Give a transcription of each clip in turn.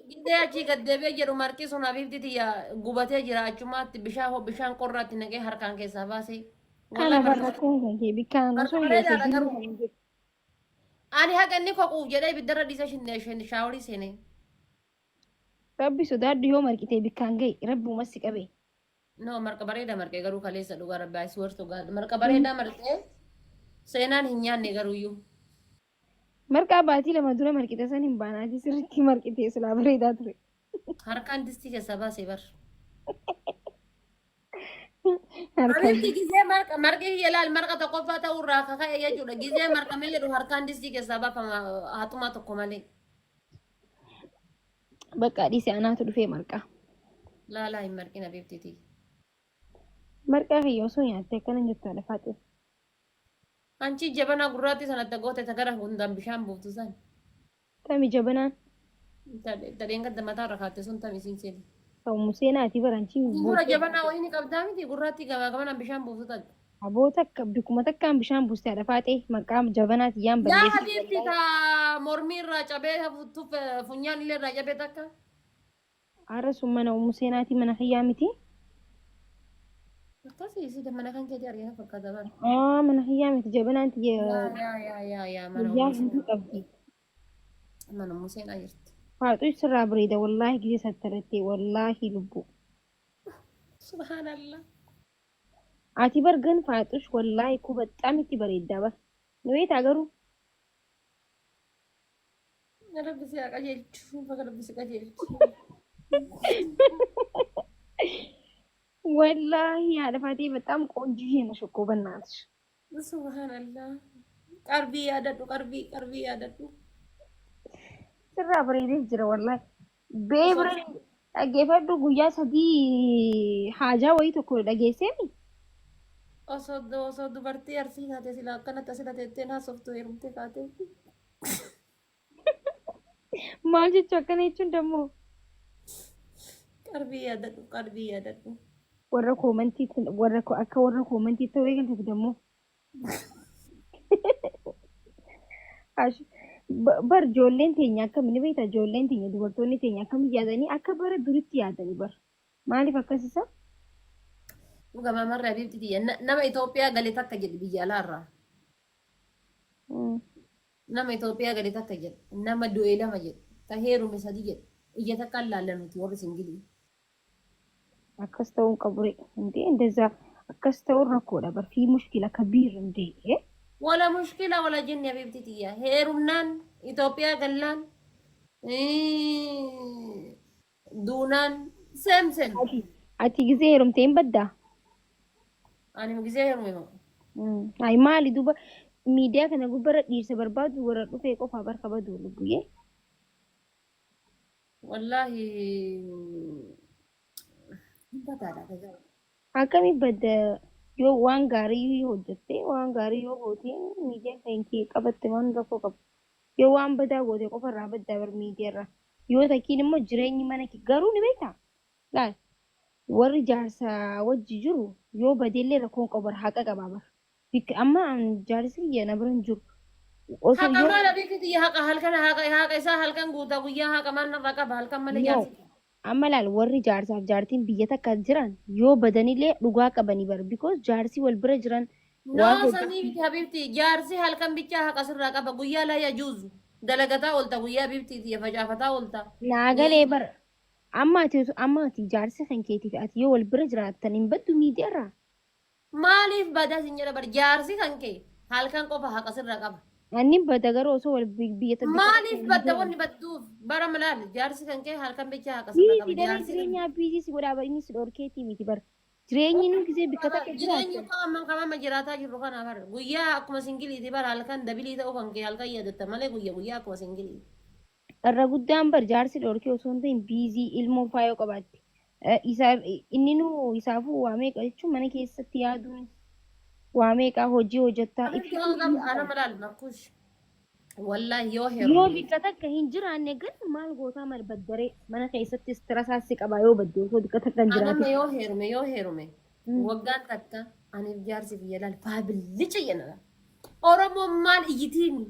Gidee achii gad deebi'ee jedhu marqi sun habiibti yaa gubatee jira achumaatti bishaan qorraatti naqee harkaan keessaa baasee. Kana Wallahi barra kun kan kee bikkaan marqa osoo hin bareedaadha seetiin garuu. kan hin jiru. Ani haqa inni koquuf jedhee ibiddarra dhiisa shaaworii seenee. Rabbi sodaadhu yoo marqitee bikkaan gahe rabbuma si qabe. No marqa bareedaa marqee garuu kaleessa dhugaa rabbi I swear to God. Marqa bareedaa marqee seenaan hin nyaanne garuuyyuu. Marqaa baatii lama dura marqite san hin baanaati sirriitti marqitee silaa bareedaa ture. Harkaan distii keessaa baasee bar. Harkaan Habiibti gizee marqii ilaal marqa tokkoffaa ta'urraa kaka'e jechuudha. Gizee marqamee jedhu harkaan distii keessaa baafama haxumaa tokko malee. bakka dhiise anaatu dhufee marqaa. Laalaa hin marqin habiibtiiti. Marqaa kiyya osoo nyaattee akkana jettu haadha faaxee. Anchi jabanaa gurraatti sanatti goote gara hundaan bishaan buuftu san. Tami jabanaan Tadheen gadda mataa irra kaatte sun tamisiin seeni. ta'u museenaati baranchi Gurra jabanaa wayii ni qabdaa miti gurraatti gamaa gamanaan bishaan buuftu taate. aboota bikkuma takkaan bishaan buustee haadha faaxee maqaa jabanaati yaan Yaa balleessu. habiibti ta mormii irraa cabee funyaan illee irraa cabee takka. Haara sun mana museenaati mana kiyyaa miti. Akkasii si mana kan keetii argina fakkaata bara. Mana kiyyaa miti jabanaati Yaa mana guyyaa hunduu qabdi. mana museenaa jirti. Faaxuu sirraa bareeda wallaahi gisee sattarattee wallaahi lubbuu. Subhanallah. Ati bargan faaxush wallaahi ku በጣም itti bareeddaa bar. Nu beektaa garuu Rabbi si haa qajeelchu. Bakka rabbi si qajeelchu. wallaahi haadha faatee በጣም ቆንጆዬ ነሽ እኮ በእናትሽ። Subhanallah. Qarbii yaadadhu qarbii yaadadhu. Sirraa bareedee jira wallaahi. Bee bira dhaggeeffadhu guyyaa sadii haajaa wayii tokko dhageesseemi. Osoo dubartii arsii taate sila akkanatti asirra teettee naasoftu heerumtee kaatee. Maal jechuu akkana jechuun dammoo Qarbii yaadadhu. warra koomantii akka warra koomantii ta'uu eegalteef dammoo. Bar ijoolleen teenya akkam ni beektaa ijoolleen teenya dubartoonni teenya akkam yaadanii akka bara duritti yaadanii bar maaliif akkasisa? Dhuga mamarraa biifti nama Itoophiyaa galee takka jedhi biyya alaarraa. Nama Itoophiyaa galee takka jedhi nama du'ee lama jedhi ta heerume sadii jedhi ija takka laallannuti warri singilii. Akkas ta'uun qabure hundee እንደዛ akkas ta'uun rakkoodha bar fi mushkila kabiir hundee. Wala mushkila wala jenni habiibti tiyya heerumnaan Itoophiyaa gallaan duunaan seem. Ati gisee heerumtee hin baddaa? Ani gisee heerume moo. Ay maali duuba miidiyaa kana gubbarra dhiirsa barbaadu warra dhufee qofaa barka baduu lubbuyyee. Wallahi badaadha tajaajila. Akkami badda yoo waan gaarii hojjettee waan gaarii yoo goote miidiyaa kan kee qabatte waan rakkoo qabu. Yoo waan badaa goote qofarraa baddaa bar miidiyaarraa. Yoo takkiin immoo jireenyi mana kee garuu ni beektaa? Laal warri jaarsaa wajji jiru yoo badeellee rakkoon qabu haqa qabaa bar. Amma jaarsi kiyya na bira hin jiru. Haqa maala biifti haqa halkan haqa isaa halkan guutaa guyyaa haqa maal narraa qaba halkan malee jaarsi. Amma laal warri jaarsaaf jaartiin biyya takka jiran yoo badanillee dhugaa qabanii bar because jaarsii wal bira jiran. Noo sanii miti habiibti jaarsi halkan bichaa haqa sirraa qaba guyyaa laa yajuuzu dalagataa oolta guyyaa biiftiiti facaafataa oolta. Naagalee bar amma ati jaarsi kan keetiif ati yoo wal bira jiraattan hin baddu miidiyaarraa. Maaliif badaa sin jedha bar jaarsi kan kee halkan qofa haqa sirraa qaba. Anni bada garuu osoo wal biyya takka. Maaliif badda wanni badduuf bara malaal jaarsi kan kee halkan bichaa haqa sirraa qaba. Biizii jireenyaa biizii si godhaa bari inni si dhorkeetii miti bar. Jireenyi nu gisee bikka takka jireenyi kamama jiraataa jirru kana bar guyyaa akkuma singiliiti bar halkan dabilii ta'uu kan kee halkan yaadatta malee guyyaa akkuma singiliiti. Irra guddaan bar jaarsi dhorkee osoo hin ta'in biizii ilmoo faayoo qabaatte. Inni nu isaafuu waa meeqa jechuun mana keessatti yaaduun waa meeqaa hojii hojjettaa. Ana malaal makkush. Wallahi yoo Yoo bikka takka hin jiraanne gan maal gootaa mal baddaree mana keessatti istirasaa si qabaa yoo badde osoo bikka takka hin jiraanne. Yoo heerume waggaan takka aniif jaarsi biyya laal faabillicha jenna. Oromoon maal iyyitiimi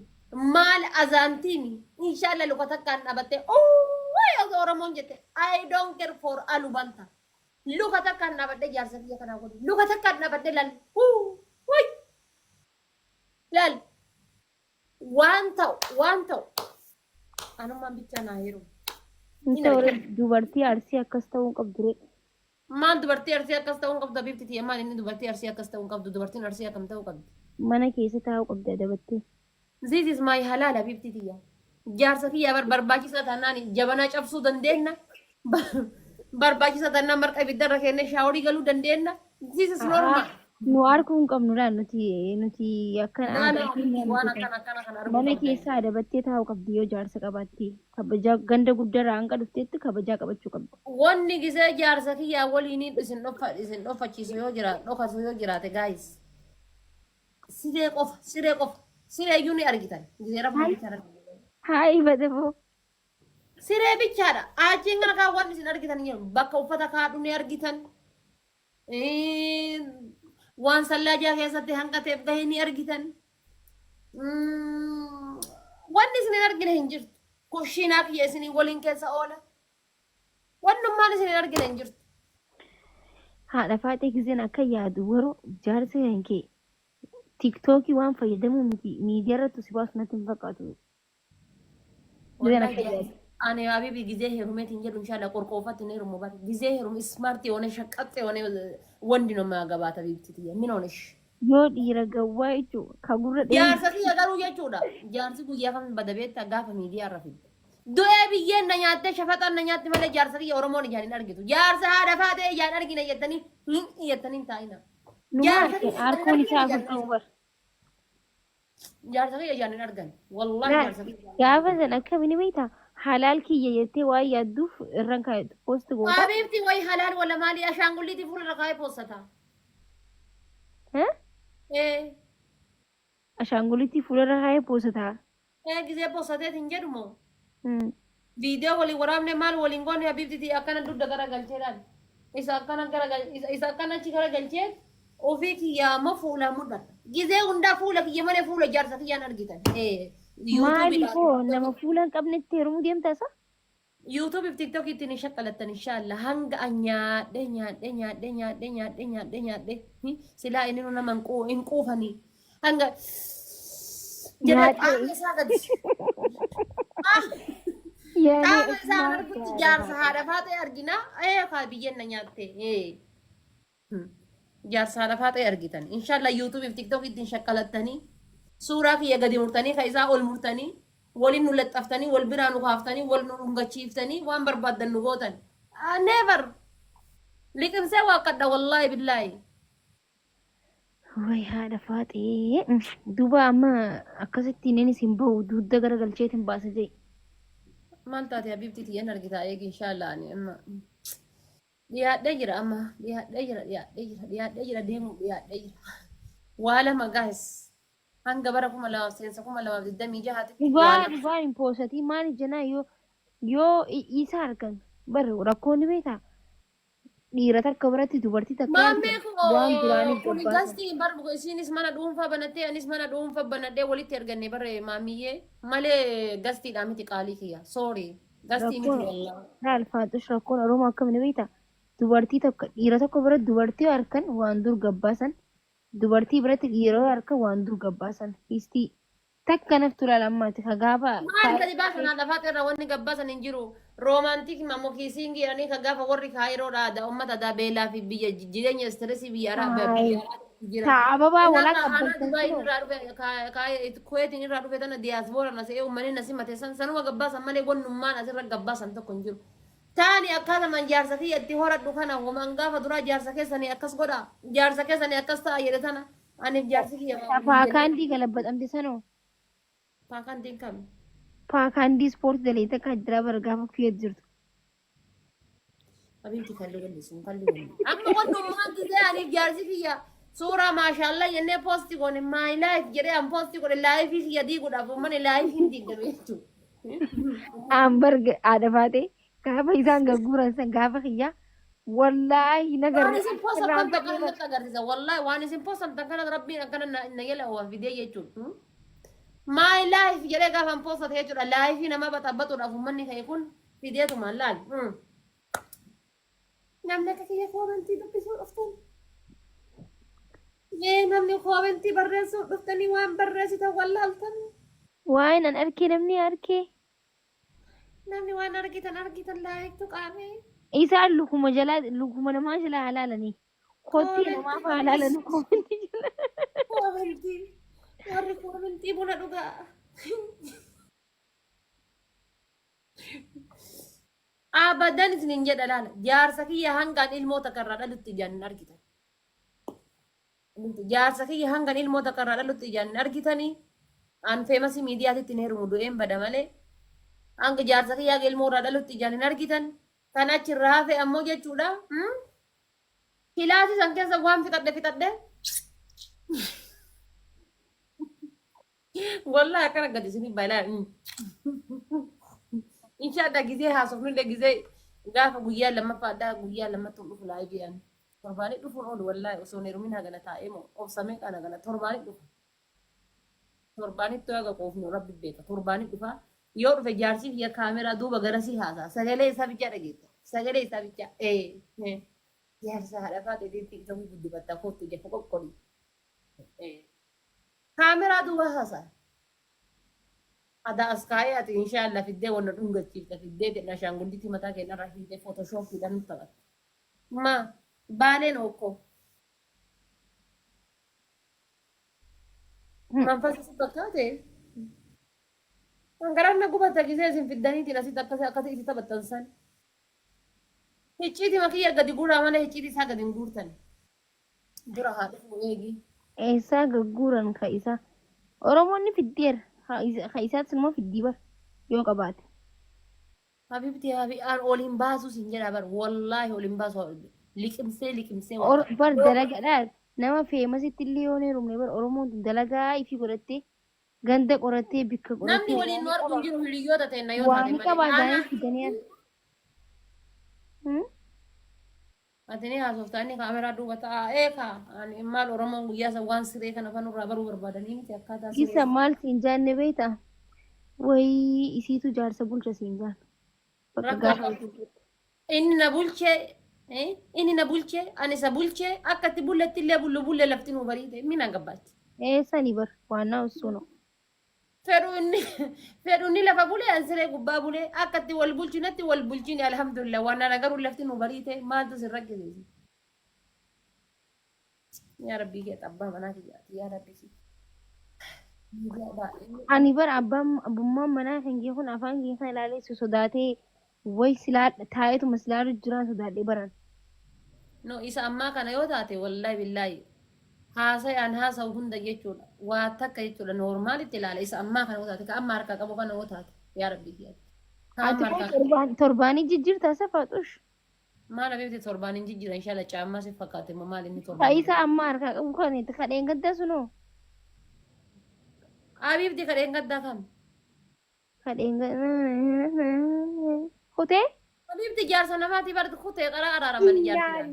maal azaantiimi inshallah luka takkaan dhabattee oowwee oromoo Oromoon jette I don't care for alubanta. Luka takka nabadde jaarsa kiyya kana godhu. Luka takka nabadde lal. Wuy. Lal. Waan ta'u. Anummaan bichaa naa yeroo. Inta warra dubartii arsii akkas ta'uu qabdure. Maal dubartii arsii akkas ta'uu qabda biftiti maal inni dubartii arsii akkas ta'uu qabdu dubartiin arsii akkam ta'uu qabdi. Mana keessa taa'uu qabda dabattee. This is my halala biftiti. Jaarsa kiyya barbaachisaa taanaan jabanaa cabsuu dandeenya. Barbaachisa taanaan marqa ibiddarra kennee shaaworii galuu dandeenya. This is normal. Nu arguu hin qabnudha nuti akkana Waan akkana kana mana keessaa dabattee taa'uu qabdi yoo jaarsa qabaatti kabajaa ganda guddaarraa hanga dhufteetti kabajaa qabachuu qabdi. Wanni gisee jaarsa kiyyaa waliin isin dhoffachiisu yoo jiraate dhokatu yoo jiraate guys. Siree qofa siree iyyuu ni argitan. Gisee rafuu argitan. Haa ifatamoo. Siree bichaadha. Achiin kana kaawwan isin argitan bakka uffata kaadhu ni argitan. Waan sallaajaa keessatti hanqateef gahee ni argitan. Wanni isin argine hin jirtu. Kushiinaa kiyya isin waliin keessa oola. Wannummaan isin argine hin jirtu. Haadha faatee giseen akka yaadu waroo jaarsa kan kee tiktookii waan fayyadamuu miti miidiyaa irratti si baasu natti hin fakkaatu. Ani habibi gisee heerumeetiin jedhu inshaalla qorqoofatti ni heerumu bari. Gisee heerumu ismaartii oone shaqqaxxee oone wandi nama gabaata biibtiti min oonesh. Yoo dhiira gawwaa jechuudha ka gurra Jaarsa kiyya garuu jechuudha. Jaarsi guyyaa kam bada beektaa gaafa miidiyaa irra fidde. Du'ee biyyeen na nyaattee shafaxaan na nyaatti malee jaarsa kiyya Oromoon ijaan hin argitu. Jaarsa haadha faatee ijaan argina jettanii hin iyyattanii taa'ina. Harkoon isaa afurtuu bar. Jaarsa kiyya ijaan hin argan. Wallaahi jaarsa kiyya. Gaafa san akkamiin beektaa halaal kiyya jettee waa yaadduuf irraan kaa'etu poosti goota. Habiibti wayi halaal wala maalii ashaangulliitii fuuldura kaa'ee poostata. Ashaangulliitii fuuldura kaa'ee poostataa. Gisee poostateet hin jedhumoo. Viidiyoo waliin waraabne maal waliin goone habiibti akkana dudda garagalcheedhaan. Isa akkana achi garagalchee ofii kiyyaa ammoo fuulaan mul'ata. Gisee hundaa fuula kiyya malee fuula jaarsa kiyyaan argitan. Maaliifoo nama fuula hin qabnetti heerumuu deemta isa? YouTube fi TikTok ittiin shakkalattan inshallah hanga nyaadhee silaa inni nama hin quufanii hanga qaama isaa gadi qaama isaa argutti jaarsa haadha faatee argina kaa biyyeen na nyaatte jaarsa haadha faatee argitan inshallah YouTube fi TikTok ittiin shakkalattanii suuraa kiyya gadi murtanii ka isaa ol murtanii waliin nu laxxaftanii wal biraa nu kaaftanii wal nu dhungachiiftanii waan barbaaddan nu gootan. Never. Liqimsee waaqadha wallaahi billaahi. Way haadha faatee duuba amma akkasitti inni isin bahu dudda garagalcheetiin baasa jee. Maal taate habiibti tiyyan argitaa eegi inshaallah ani amma. Dhiyaadhee jira amma dhiyaadhee jira deemu dhiyaadhee jira. Waa lama gaa'es. Hanga bara 2026 Dhugaa hin poosatii maali jenaa yoo isa argan bara rakkoon beekaa dhiira takka biratti dubartii takka waan duraanii kun gastii barbu isinis mana dhuunfaa banattee anis mana dhuunfaa banadhee walitti erganne bare maamiyyee malee gastiidhaa miti qaalii kiyya sorry gastii miti wallah laal faaxush rakkoon oromoo akkamini beektaa dubartii tokko dhiira tokko biratti dubartii harkan waan dur gabbaasan dubartii biratti dhiiroo harka waan dur gabbaasan istii takka naftu laalammaati ka gaafa maal gadi baasan lafaa irra wanni gabbaasan hin jiru roomaantik mammoo kiisiin jedhanii ka gaafa warri kaayiroo dhaada ummata daa beelaa fi biyya jireenya istireesii biyya ababaa walaa kuweetiin irraa dhufe tana diyaasboora na se'ee uummanni na simate sanuma gabbaasan malee wannummaan asirra gabbaasan tokko hin jiru. Taani akkasumaan jaarsa kiyya itti horadhu kana homaan gaafa duraa jaarsa keessanii akkas godha jaarsa keessanii akkas ta'a jedhe tana aniif jaarsi kiyya. Paakaandii galabbaxamte sanoo. Paakaandiin kam? Paakaandii ispoortii daleeta kan jira bara gaafa kiyya jirtu. Habiibti kalluu gallisu kalluu. Amma wannummaan gisee aniif jaarsi kiyya suuraa maashaallah jennee poosti goone my life jedhee an poosti godhe laayifii kiyya diiguudhaaf uummanni laayifiin diigame jechuudha. Ambarga aada baatee. Gaafa isaan gagguuran san gaafa kiyya wallaahi nagarra. Waan isin poosan kan takka natti agarsiisa wallaahi waan isin poosan takka rabbiin akkana na yala waan fidee jechuudha. My life jedhee gaafa poosate jechuudha laayifii nama baxabatuudhaaf uummanni ka'e kun fideetumaan laal. Namni akka kiyya koomentii dubbisuu dhuftan. Mee namni koomentii barreessuu dhuftanii waan barreessitan wallaaltan. Waan an arkee namni arkee. Namni waan argitan laayiktu qaamee. Isaan lukuma namaa jalaa halaalanii. Kottii namaaf halaalanii koomentii jala. Koomentii. Warri koomentii buna dhugaa. Abadan isinin jedha laala. Jaarsa kiyya hangaan ilmoota karraa dhalutti ijaan argitan. Jaarsa kiyya hangaan ilmoota karraa dhalutti ijaan argitanii. An feemasi miidiyaatitti hin heerumu du'een bada malee. Hanga jaarsa kiyyaa ilmoorraa dhalutti ijaan hin argitan. Kan achirraa hafe ammoo jechuudha. Kilaasii san keessa waan fixadhe. Wallah akkana gadi isinii baay'inaa. Inshaallah gizee haasofnullee gizee gaafa guyyaa lammaffaadhaa guyyaa lammatti dhufu laayii bi'an. Torbaanii dhufuun oolu wallaahi osoo heerumin hagana taa'ee moo obsamee kan hagana torbaanii dhufu. Torbaanitti haga qoofnu rabbi beeka torbaanii dhufa. Yoo dhufe jaarsi biyya kaameraa duuba garasii haasaa sagalee isaa bichaa dhageessa. Sagalee isaa bichaa jaarsa haadha faate deetti isa guddifatta kootti jecha qoqqoodhi. Kaameraa duuba haasaa. Ada askaya ati inshallah fiddee wanna dhungachiifta fiddee jedha shaangullitti mataa keenya irraa hiitee footoshooppiidhaan nutti taphata. Ma baaleen okkoo. Manfasa si fakkaate. Angaraan na gubata gisee isin fiddaniitiin asitti akkasii itti taphattan san. Hicciiti makiyya gadi guuraa malee hicciiti isaa gadi hin guurtan. Dura haa dhufu eegi. Eessaa gagguuran ka isa. Oromoonni fiddeera. Ha isaatti immoo fiddii bar yoo qabaate. Habibti an oliin baasus hin jedha bar wallaahi oliin baasu liqimsee. Bar dalagadhaa nama feemasitti illee yoo heerumne bar Oromoon dalagaa ifi godhattee ganda qorattee bikka qorattee. Namni waliin nu arguu jiru hiriyoota ta'e na yoo taate malee. Waan qabaatanii fidanii Atini haasoftaanii kaameraa duuba taa'aa eekaa ani maal Oromoon guyyaa san waan siree kana fanurraa baruu barbaadanii miti akkaataa siree. Gisa maal siin jaanne beektaa? Wayii isiitu jaarsa bulcha siin jaan. Bakka gaafa inni na bulchee ani isa bulchee akka itti bulletti illee bulle lafti nu bariite mina gabbaachi. Eessanii bar waannaa osoo Fedhu inni lafa bulee an siree gubbaa bulee akka itti wal bulchinetti wal bulchine alhamdulillah waan nagaruu lafti nu bariite maaltu sin rakkisiise. Yaa rabbii kee abbaa manaa kiyyaati yaa rabbii. Ani bar abbummaan manaa kan kee kun afaan kee kan ilaalee sodaatee way silaa taa'eetuma silaa jiraan sodaadhee baran. No isa ammaa kana yoo taate wallahi billaahi haasa'aan haasa'u hunda jechuudha. Waa takka jechuudha normaalitti ilaala isa ammaa kana yoo taate ka amma harkaa qabu kana yoo taate yaa rabbii kiyyaati. Torbaanii jijjiirtaa safaaxush. Maal abibti torbaanii jijjiira inshaalla caammaa si fakkaate maal inni torbaanii. Faayisaa amma harkaa qabu kan kadheen gaddaa sunoo. Abibti kadheen gaddaa kam? Kadheen gaddaa. Kutee? Abibti jaarsa namaati barti kutee qaraa araaraman jaarsa.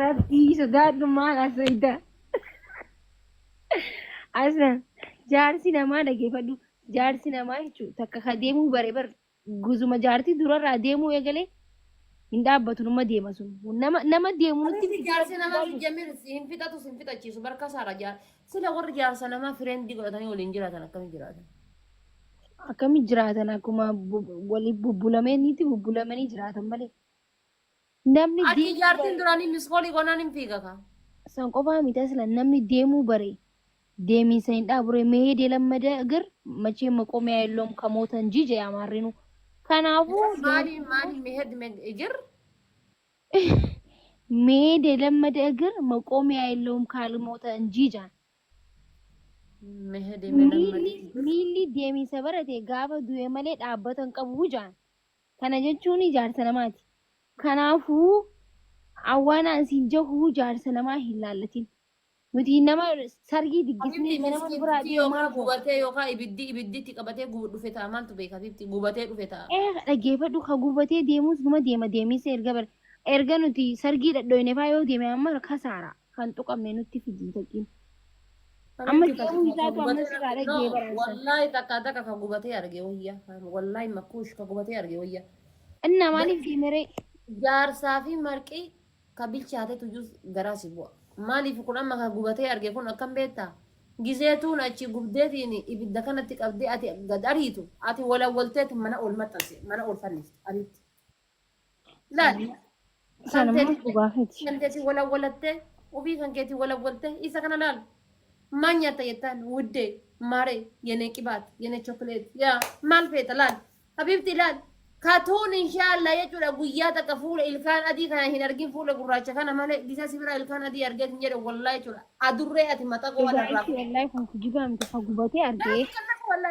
Rabbii sodaadhu maal asayda. Asna jaarsi namaa dhageeffadhu. Jaarsi namaa jechuun takka ka deemuu bare bar guzuma jaartii durarraa deemuu eegalee hin dhaabbatu nama deema sun. Nama deemu nutti jaarsi namaa fi jamir hin fixatu hin fixachiisu barka saara jaar. Sila warri jaarsa namaa fireendi godhatanii waliin jiraatan akkamiin jiraatan? Akkamiin jiraatan akkuma walii bubbulamaniiti bubbulamanii jiraatan malee. Namni Ati jaartiin duraanii miskoolii qonnaan hin fiiga kaa. san qofaa miti aslan namni deemuu bare deemiinsa hin dhaabure mee deelammada agar machee maqoomee illoom kamootan jije amaarrinu kanaafuu maali mehed igir mee deelammada agar maqoomee illoom kaalmootan jijaan mehed miilli deemiinsa barate gaafa du'e malee dhaabbatan qabu jaan kana jechuun jaarsa namaati kanaafuu awwaanaan siin jahuu jaarsa namaa hin laallatin. Nuti nama sargii diggisnee nama biraa deemaa gubatee yookaan ibidditti qabatee dhufe ta'a maaltu beeka bifti gubatee dhufe ta'a. Dhaggeeffadhu ka gubatee deemus numa deema deemisa erga nuti sargii dhadhoyne faa yoo deeme amma kasaara kan tuqamne nutti fidii taqiin. Amma Habibti deemuu isaatu amma sirraa no, dhaggee baraansan. wallahi takka takka ka gubatee arge wayya. Wallahi makuush ka gubatee arge wayya. Innaa maaliif deemeree? Jaarsaa fi marqii ka bilchaate tuyyuu garaa si bu'a. Maaliif kun amma ka gubatee arge kun akkam beektaa? Gizeetuun achi gubdeetiin ibidda kanatti qabdee ati gad ariitu ati walawwalteeti mana ol maxxanse mana ol fannifte ariitti. Laal Sana immoo dhugaafati. kan keetii walawwalattee ofii kan keetii walawwaltee isa kana laal. Maal nyaatta jettaan wuddee maaree yenee qibaat yenee chokleet yaa maal feeta laal. Habibti laal. Katuun inshaallah jechuudha guyyaa takka fuula ilkaan adii kana hin argin fuula gurraacha kana malee gisa sibira ilkaan adii argee hin jedhu wallahi jechuudha. Adurree ati mataa qofa Egaa irraa. itti wallahi kun kujiba miti ka gubatee argee.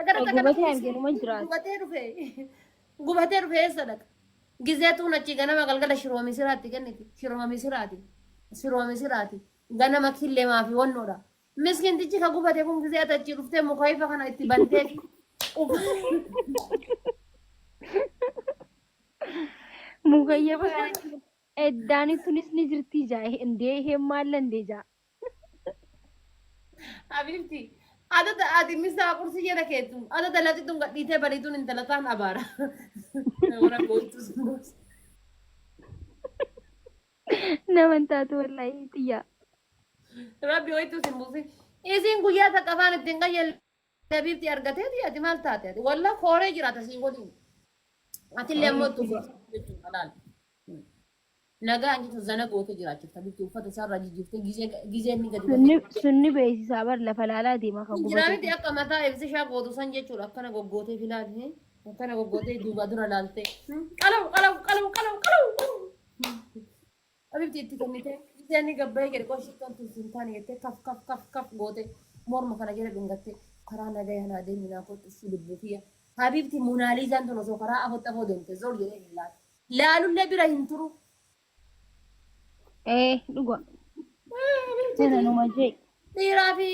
Gara Gubatee argee numa jiraatu. gubatee dhufe. Gubatee dhufe eessa dhaqa? Gizeetuun achi ganama galgala shiroo misiraatti kenniti. Shiroo misiraati. Shiroo misiraati. Ganama killeemaa fi wannoodha. Miskintichi ka gubate kun gizee ati achi dhuftee muka ifa kana itti bantee. Mukayya bakka eddaani tunis ni jirti jaa indee heen maalla indee jaa. Habibti, ada ati misaa kursi jala keetu, ada dalati tun gadhiitee bariituun intala taan abaara. Warra gootu sun. Naman taatu wallahi xiyyaa. Rabbi hoitu sin buusi. Isin guyyaa takka afaan ittiin qayyelle Habibti argateeti ati maal taate ati walla kooree jiraata siin godhin. Ati illee ammoo itti jechuudha laal. Nagaa anjitu zana goote jiraachifta Habibti uffata isaarraa jijjiiftee gizee inni gadi Sunni beeksisaa bar lafa laalaa deema kan gubate. Jiraamiti akka mataa ibsishaa gootu san jechuudha akkana goggootee filaate akkana goggootee duuba dura laaltee qalau. Habibti itti kennite gizeenni gabbayee gadi qoshittoon tuusin taane jettee kaf goote morma kana jala dhungattee karaa nagaya naa deemi naa kottu si lubbuufiyya. Habibti munaalizaan tun osoo karaa afoo deemte zol jedhee hin laatu. Laalullee bira hin turu. Dhuga. Sana numa jee. Dhiiraa fi